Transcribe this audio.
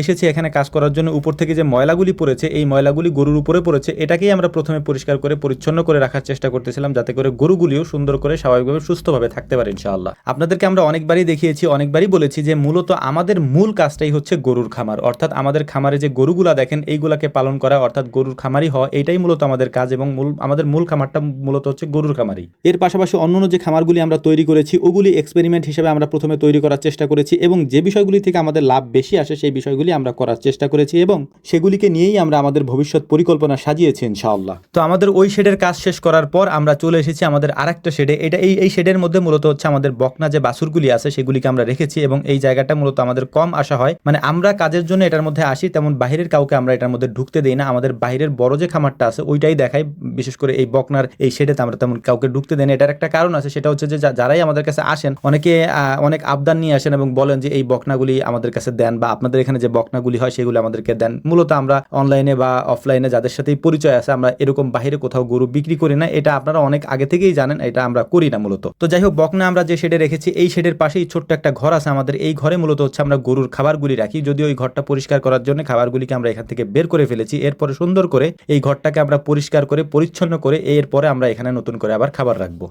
এসেছি এখানে কাজ করার জন্য, উপর থেকে যে ময়লাগুলি পড়েছে এই ময়লাগুলি গরুর উপরে পড়েছে, এটাকেই আমরা প্রথমে পরিষ্কার করে পরিচ্ছন্ন করে রাখার চেষ্টা করতেছিলাম, যাতে করে গরুগুলিও সুন্দর করে স্বাভাবিকভাবে সুস্থভাবে থাকতে পারে ইনশাআল্লাহ। আপনাদেরকে আমরা অনেকবারই দেখিয়েছি, অনেকবারই বলেছি যে মূলত আমাদের মূল কাজটাই হচ্ছে গরুর খামার, অর্থাৎ আমাদের খামারে যে গরুগুলা দেখেন এইগুলাকে পালন করা, অর্থাৎ গরুর খামারই হওয়া, এইটাই মূলত আমাদের কাজ এবং আমাদের মূল খামারটা মূলত হচ্ছে গরুর খামারই। এর পাশাপাশি অন্যান্য যে খামারগুলি আমরা তৈরি করেছি ওগুলি এক্সপেরিমেন্ট হিসেবে আমরা প্রথমে তৈরি করার চেষ্টা করেছি এবং যে বিষয়গুলি থেকে আমাদের লাভ বেশি আসে সেই বিষয়গুলি আমরা করার চেষ্টা করেছি এবং সেগুলিকে নিয়েই আমরা আমাদের ভবিষ্যৎ পরিকল্পনা সাজিয়েছি ইনশাআল্লাহ। তো আমাদের ওই শেডের কাজ শেষ করার পর আমরা চলে এসেছি আমাদের আরেকটা শেডে। এটা এই শেডের মধ্যে মূলত হচ্ছে আমাদের বকনা যে বাছুরগুলি আছে সেগুলিকে আমরা রেখেছি এবং এই জায়গাটা মূলত আমাদের কম আসা হয়, মানে আমরা কাজের জন্য এটার মধ্যে আসি, তেমন বাহিরের কাউকে আমরা এটার মধ্যে ঢুকতে দেই না। আমাদের বাইরের বড় যে খামারটা আছে ওইটাই দেখাই, বিশেষ করে এই বকনার এই শেডেতে আমরা তেমন কাউকে ঢুকতে দেই না। এটার একটা কারণ আছে, সেটা হচ্ছে যে যারাই আমাদের কাছে আসেন অনেকে অনেক আবদার নিয়ে আসেন এবং বলেন যে এই বকনাগুলি আমাদের কাছে দেন বা আপনাদের এখানে যে বকনাগুলি হয় সেগুলো আমাদেরকে দেন। মূলত আমরা অনলাইনে বা অফলাইনে যাদের সাথেই পরিচয় আছে আমরা এরকম বাইরে কোথাও গরু বিক্রি করি না, এটা আপনারা অনেক আগে থেকেই জানেন, এটা আমরা করি না মূলত। তো যাই হোক, বকনা আমরা যে শেডে রেখেছি এই শেডের পাশেই ছোট্ট একটা ঘর আছে আমাদের, এই ঘরে মূলত হচ্ছে আমরা গরুর খাবারগুলি রাখি। যদিও এই ঘরটা পরিষ্কার করার জন্য খাবারগুলিকে আমরা এখান থেকে বের করে ফেলেছি, এরপরে সুন্দর করে এই ঘরটাকে আমরা পরিষ্কার করে পরিচ্ছন্ন করে এরপরে আমরা এখানে নতুন করে আবার খাবার রাখবো।